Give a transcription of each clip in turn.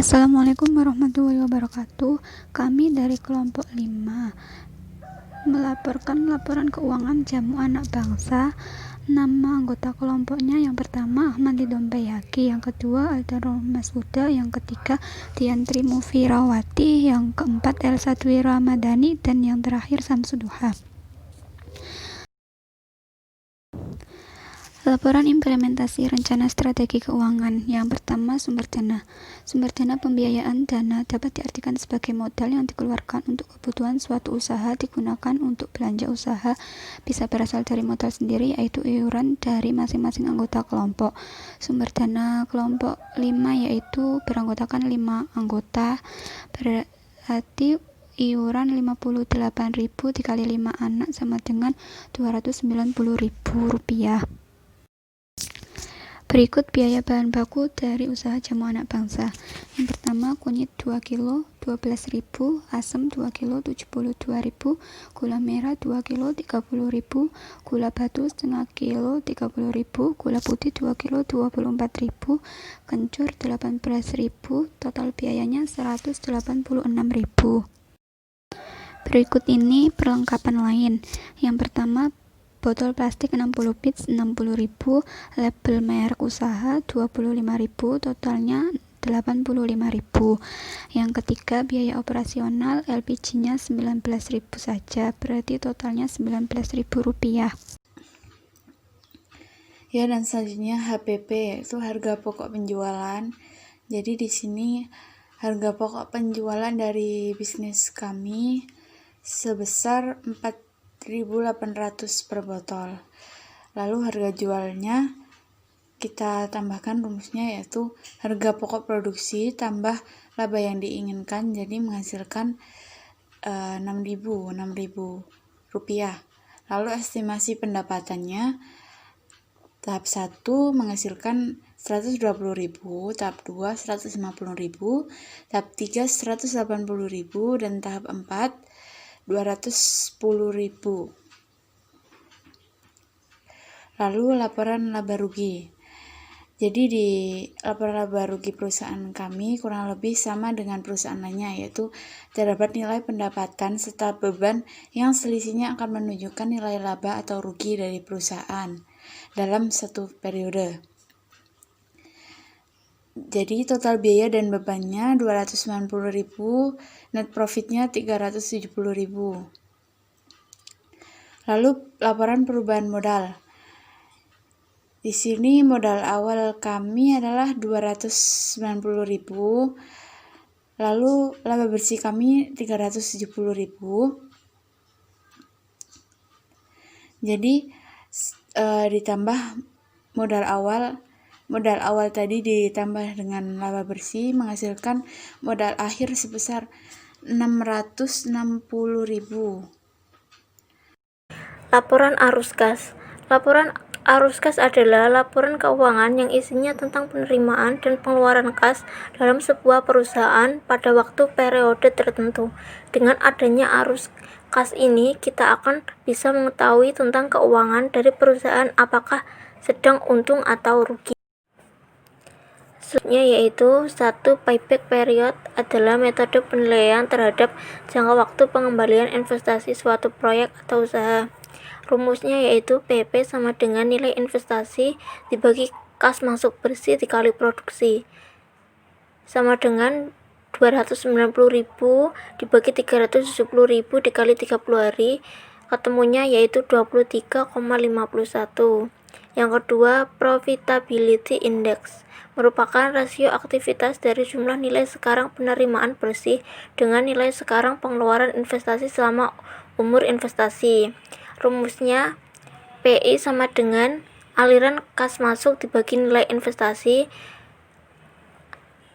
Assalamualaikum warahmatullahi wabarakatuh. Kami dari kelompok 5 melaporkan laporan keuangan Jamu Anak Bangsa. Nama anggota kelompoknya yang pertama Ahmad Lidompayaki, yang kedua Aldarul Mashuda, yang ketiga Diantri Mufirawati, yang keempat Elsa Dwi Ramadhani, dan yang terakhir Samsuduha. Laporan implementasi rencana strategi keuangan. Yang pertama, sumber dana. Sumber dana pembiayaan dana dapat diartikan sebagai modal yang dikeluarkan untuk kebutuhan suatu usaha digunakan untuk belanja usaha, bisa berasal dari modal sendiri, yaitu iuran dari masing-masing anggota kelompok. Sumber dana kelompok 5 yaitu beranggotakan 5 anggota, berarti iuran 58.000 dikali 5 anak sama dengan Rp290.000. Berikut biaya bahan baku dari usaha Jamu Anak Bangsa. Yang pertama, kunyit 2 kg 12.000, asam 2 kg 72.000, gula merah 2 kg 30.000, gula batu setengah kilo 30.000, gula putih 2 kg 24.000, kencur 18.000, total biayanya 186.000. Berikut ini perlengkapan lain. Yang pertama, botol plastik 60 bits 60.000, label merek usaha 25.000, totalnya 85.000. Yang ketiga, biaya operasional LPG-nya 19.000 saja, berarti totalnya Rp19.000. Ya, dan selanjutnya HPP, yaitu harga pokok penjualan. Jadi di sini harga pokok penjualan dari bisnis kami sebesar 4.800 per botol. Lalu harga jualnya kita tambahkan rumusnya, yaitu harga pokok produksi tambah laba yang diinginkan, jadi menghasilkan 6.000 rupiah. Lalu estimasi pendapatannya, tahap 1 menghasilkan 120.000, tahap 2 150.000, tahap 3 180.000, dan tahap 4 210.000. Lalu laporan laba rugi. Jadi di laporan laba rugi perusahaan kami kurang lebih sama dengan perusahaan lainnya, yaitu terdapat nilai pendapatan serta beban yang selisihnya akan menunjukkan nilai laba atau rugi dari perusahaan dalam satu periode. Jadi total biaya dan bebannya 290.000, net profitnya 370.000. Lalu laporan perubahan modal. Di sini modal awal kami adalah 290.000, lalu laba bersih kami 370.000. Jadi ditambah modal awal tadi ditambah dengan laba bersih menghasilkan modal akhir sebesar 660.000. Laporan arus kas. Laporan arus kas adalah laporan keuangan yang isinya tentang penerimaan dan pengeluaran kas dalam sebuah perusahaan pada waktu periode tertentu. Dengan adanya arus kas ini, kita akan bisa mengetahui tentang keuangan dari perusahaan apakah sedang untung atau rugi. Selanjutnya yaitu 1. Payback period adalah metode penilaian terhadap jangka waktu pengembalian investasi suatu proyek atau usaha. Rumusnya yaitu PP sama dengan nilai investasi dibagi kas masuk bersih dikali produksi, sama dengan 290.000 dibagi 370.000 dikali 30 hari, ketemunya yaitu 23,51. Yang kedua, profitability index merupakan rasio aktivitas dari jumlah nilai sekarang penerimaan bersih dengan nilai sekarang pengeluaran investasi selama umur investasi. Rumusnya PI sama dengan aliran kas masuk dibagi nilai investasi.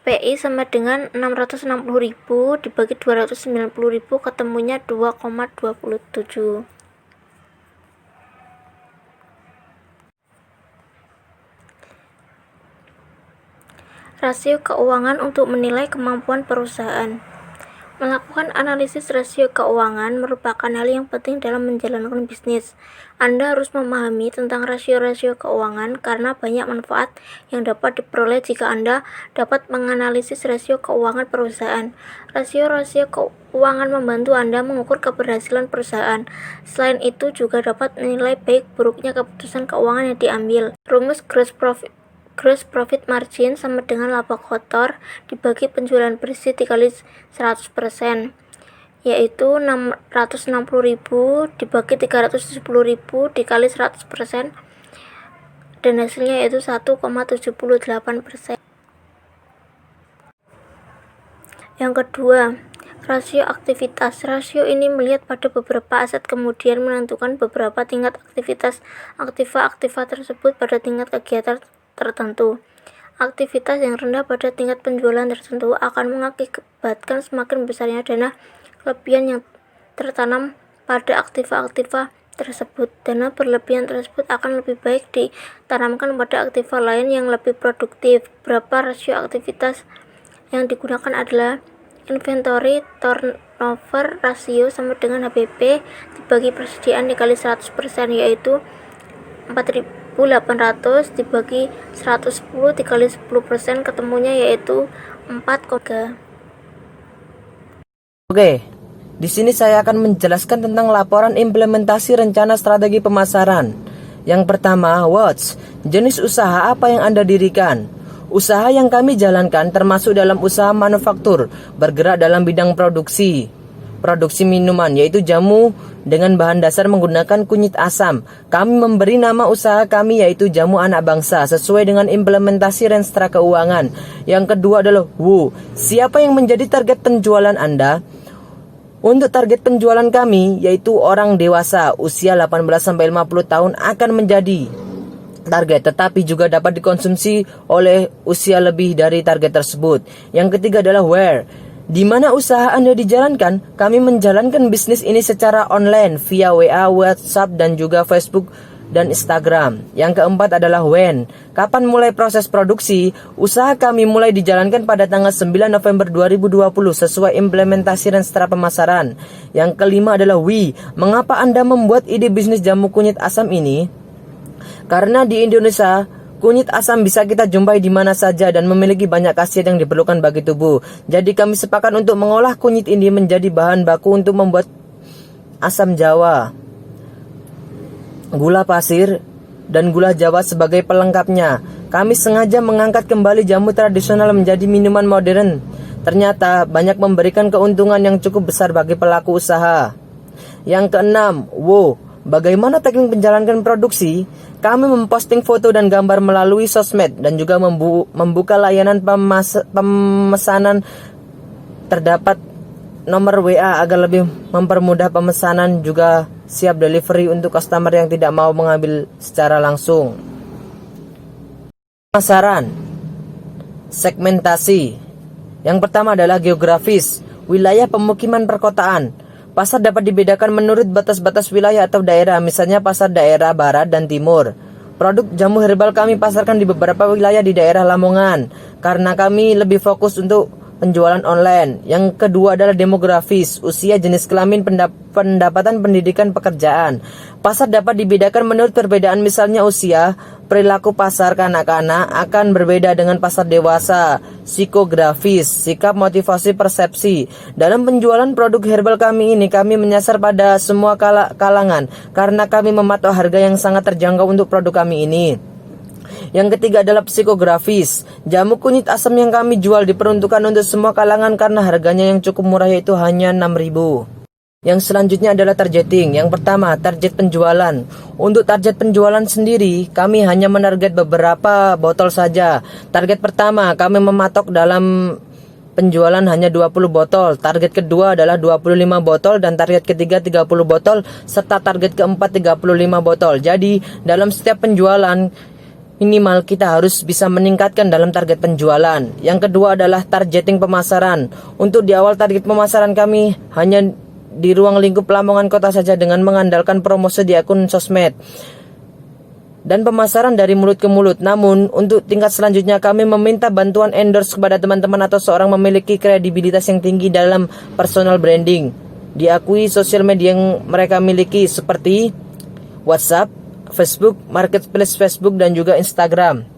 PI sama dengan 660.000 dibagi 290.000, ketemunya 2,27. Rasio keuangan untuk menilai kemampuan perusahaan. Melakukan analisis rasio keuangan merupakan hal yang penting dalam menjalankan bisnis. Anda harus memahami tentang rasio-rasio keuangan karena banyak manfaat yang dapat diperoleh jika Anda dapat menganalisis rasio keuangan perusahaan. Rasio-rasio keuangan membantu Anda mengukur keberhasilan perusahaan. Selain itu juga dapat menilai baik buruknya keputusan keuangan yang diambil. Rumus Gross profit margin sama dengan laba kotor dibagi penjualan bersih dikali 100%, yaitu 660.000 dibagi 370.000 dikali 100%, dan hasilnya yaitu 1,78%. Yang kedua, rasio aktivitas. Rasio ini melihat pada beberapa aset kemudian menentukan beberapa tingkat aktivitas aktiva tersebut pada tingkat kegiatan tertentu. Aktivitas yang rendah pada tingkat penjualan tertentu akan mengakibatkan semakin besarnya dana kelebihan yang tertanam pada aktiva tersebut. Dana berlebihan tersebut akan lebih baik ditanamkan pada aktiva lain yang lebih produktif. Berapa rasio aktivitas yang digunakan adalah inventory turnover ratio sama dengan HPP dibagi persediaan dikali 100%, yaitu 4.800 dibagi 110 dikali 10%, ketemunya yaitu 4,3. Oke, di sini saya akan menjelaskan tentang laporan implementasi rencana strategi pemasaran. Yang pertama, WOTS, jenis usaha apa yang Anda dirikan. Usaha yang kami jalankan termasuk dalam usaha manufaktur, bergerak dalam bidang produksi minuman, yaitu jamu dengan bahan dasar menggunakan kunyit asam. Kami memberi nama usaha kami yaitu Jamu Anak Bangsa sesuai dengan implementasi Renstra Keuangan. Yang kedua adalah siapa yang menjadi target penjualan Anda? Untuk target penjualan kami yaitu orang dewasa usia 18-50 tahun akan menjadi target, tetapi juga dapat dikonsumsi oleh usia lebih dari target tersebut. Yang ketiga adalah where. Di mana usaha Anda dijalankan? Kami menjalankan bisnis ini secara online via WA, WhatsApp, dan juga Facebook dan Instagram. Yang keempat adalah when. Kapan mulai proses produksi? Usaha kami mulai dijalankan pada tanggal 9 November 2020 sesuai implementasi Renstra Pemasaran. Yang kelima adalah Mengapa Anda membuat ide bisnis jamu kunyit asam ini? Karena di Indonesia kunyit asam bisa kita jumpai di mana saja dan memiliki banyak khasiat yang diperlukan bagi tubuh. Jadi kami sepakat untuk mengolah kunyit ini menjadi bahan baku untuk membuat asam jawa, gula pasir, dan gula jawa sebagai pelengkapnya. Kami sengaja mengangkat kembali jamu tradisional menjadi minuman modern. Ternyata banyak memberikan keuntungan yang cukup besar bagi pelaku usaha. Yang keenam, bagaimana teknik menjalankan produksi? Kami memposting foto dan gambar melalui sosmed dan juga membuka layanan pemesanan. Terdapat nomor WA agar lebih mempermudah pemesanan, juga siap delivery untuk customer yang tidak mau mengambil secara langsung. Pemasaran, segmentasi. Yang pertama adalah geografis, wilayah pemukiman perkotaan. Pasar dapat dibedakan menurut batas-batas wilayah atau daerah, misalnya pasar daerah barat dan timur. Produk jamu herbal kami pasarkan di beberapa wilayah di daerah Lamongan, karena kami lebih fokus untuk penjualan online. Yang kedua adalah demografis, usia, jenis kelamin, pendapatan, pendidikan, pekerjaan. Pasar dapat dibedakan menurut perbedaan, misalnya usia. Perilaku pasar kanak-kanak akan berbeda dengan pasar dewasa. Psikografis, sikap, motivasi, persepsi. Dalam penjualan produk herbal kami ini, kami menyasar pada semua kalangan karena kami mematok harga yang sangat terjangkau untuk produk kami ini. Yang ketiga adalah psikografis. Jamu kunyit asam yang kami jual diperuntukkan untuk semua kalangan karena harganya yang cukup murah, yaitu hanya 6.000. Yang selanjutnya adalah targeting. Yang pertama, target penjualan. Untuk target penjualan sendiri, kami hanya menarget beberapa botol saja. Target pertama, kami mematok dalam penjualan hanya 20 botol. Target kedua adalah 25 botol dan target ketiga 30 botol serta target keempat 35 botol. Jadi, dalam setiap penjualan minimal kita harus bisa meningkatkan dalam target penjualan. Yang kedua adalah targeting pemasaran. Untuk di awal target pemasaran kami hanya di ruang lingkup Lamongan kota saja dengan mengandalkan promosi di akun sosmed. dan pemasaran dari mulut ke mulut. Namun, untuk tingkat selanjutnya kami meminta bantuan endorse kepada teman-teman atau seorang memiliki kredibilitas yang tinggi dalam personal branding. Diakui sosial media yang mereka miliki seperti WhatsApp, Facebook, Marketplace Facebook, dan juga Instagram.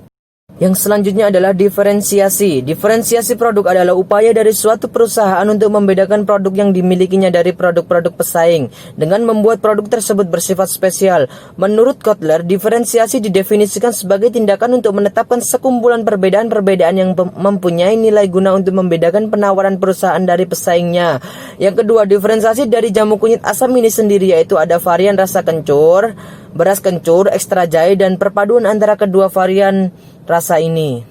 Yang selanjutnya adalah diferensiasi. Diferensiasi produk adalah upaya dari suatu perusahaan untuk membedakan produk yang dimilikinya dari produk-produk pesaing dengan membuat produk tersebut bersifat spesial. Menurut Kotler, diferensiasi didefinisikan sebagai tindakan untuk menetapkan sekumpulan perbedaan-perbedaan yang mempunyai nilai guna untuk membedakan penawaran perusahaan dari pesaingnya. Yang kedua, diferensiasi dari jamu kunyit asam ini sendiri yaitu ada varian rasa kencur, beras kencur, ekstra jahe, dan perpaduan antara kedua varian rasa ini.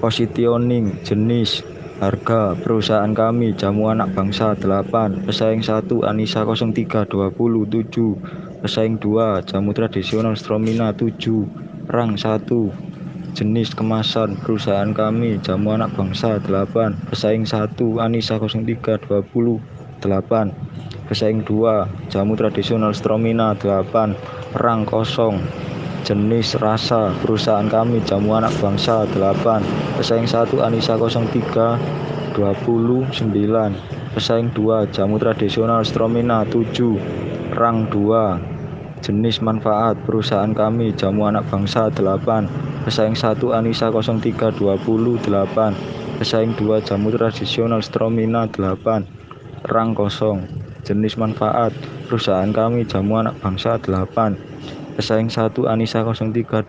Positioning, jenis, harga, perusahaan kami, jamu anak bangsa 8, pesaing 1, Anissa 03 27, pesaing 2, jamu tradisional Stromina 7, rang 1, jenis kemasan, perusahaan kami, jamu anak bangsa 8, pesaing 1, Anissa 03 28, pesaing 2, jamu tradisional Stromina 8, rang 0, jenis rasa, perusahaan kami, jamu anak bangsa 8, pesaing 1, Anissa 03 29, pesaing 2, jamu tradisional Stromina 7, rang 2, jenis manfaat, perusahaan kami, jamu anak bangsa 8, pesaing 1, Anissa 03 28, pesaing 2, jamu tradisional Stromina 8, rang 0, jenis manfaat, perusahaan kami, jamu anak bangsa 8, pesaing 1, Anissa 03 28,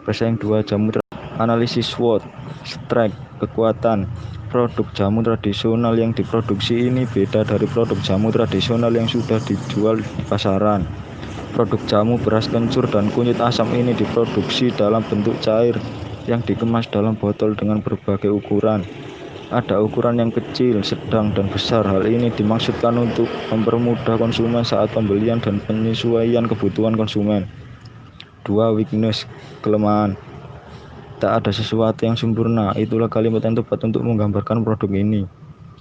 pesaing 2, jamu analisis SWOT, strike, kekuatan. Produk jamu tradisional yang diproduksi ini beda dari produk jamu tradisional yang sudah dijual di pasaran. Produk jamu beras kencur dan kunyit asam ini diproduksi dalam bentuk cair yang dikemas dalam botol dengan berbagai ukuran. Ada ukuran yang kecil, sedang, dan besar. Hal ini dimaksudkan untuk mempermudah konsumen saat pembelian dan penyesuaian kebutuhan konsumen. 2. Weakness, kelemahan. Tak ada sesuatu yang sempurna, itulah kalimat yang tepat untuk menggambarkan produk ini.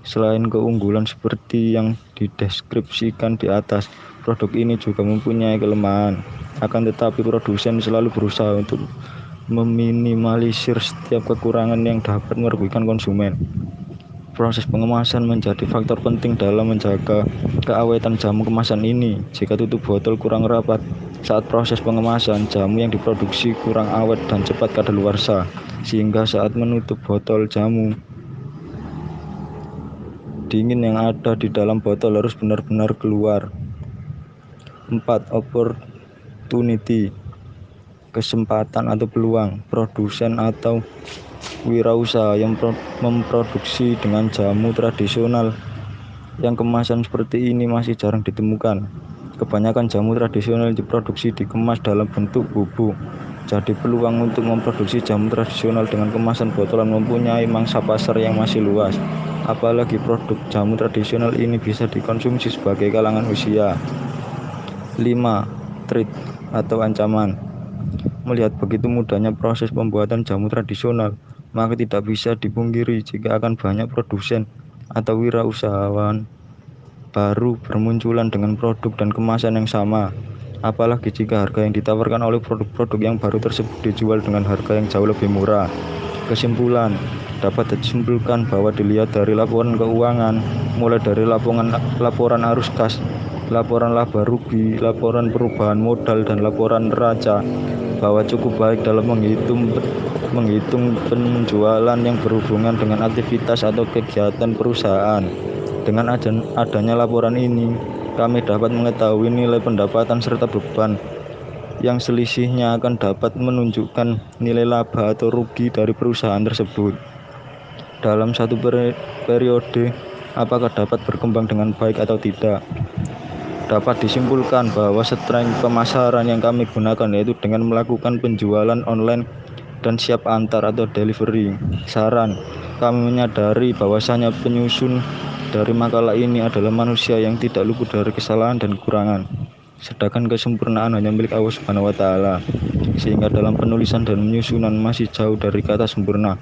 Selain keunggulan seperti yang dideskripsikan di atas, produk ini juga mempunyai kelemahan. Akan tetapi produsen selalu berusaha untuk meminimalisir setiap kekurangan yang dapat merugikan konsumen. Proses pengemasan menjadi faktor penting dalam menjaga keawetan jamu kemasan ini. Jika tutup botol kurang rapat saat proses pengemasan, jamu yang diproduksi kurang awet dan cepat kadaluarsa, sehingga saat menutup botol jamu, dingin yang ada di dalam botol harus benar-benar keluar. 4. Opportunity, kesempatan atau peluang. Produsen atau wirausaha yang memproduksi dengan jamu tradisional yang kemasan seperti ini masih jarang ditemukan. Kebanyakan jamu tradisional diproduksi dikemas dalam bentuk bubuk. Jadi peluang untuk memproduksi jamu tradisional dengan kemasan botolan mempunyai mangsa pasar yang masih luas. Apalagi produk jamu tradisional ini bisa dikonsumsi sebagai kalangan usia. 5. Threat atau ancaman. Melihat begitu mudahnya proses pembuatan jamu tradisional, maka tidak bisa dipungkiri jika akan banyak produsen atau wirausahawan baru bermunculan dengan produk dan kemasan yang sama. Apalagi jika harga yang ditawarkan oleh produk-produk yang baru tersebut dijual dengan harga yang jauh lebih murah. Kesimpulan, dapat disimpulkan bahwa dilihat dari laporan keuangan, mulai dari laporan arus kas, laporan laba rugi, laporan perubahan modal, dan laporan neraca, bahwa cukup baik dalam menghitung penjualan yang berhubungan dengan aktivitas atau kegiatan perusahaan. Dengan adanya laporan ini, kami dapat mengetahui nilai pendapatan serta beban yang selisihnya akan dapat menunjukkan nilai laba atau rugi dari perusahaan tersebut dalam satu periode, apakah dapat berkembang dengan baik atau tidak. Dapat disimpulkan bahwa strategi pemasaran yang kami gunakan yaitu dengan melakukan penjualan online dan siap antar atau delivery. Saran, kami menyadari bahwasanya penyusun dari makalah ini adalah manusia yang tidak luput dari kesalahan dan kekurangan. Sedangkan kesempurnaan hanya milik Allah Subhanahu wa Ta'ala, sehingga dalam penulisan dan penyusunan masih jauh dari kata sempurna.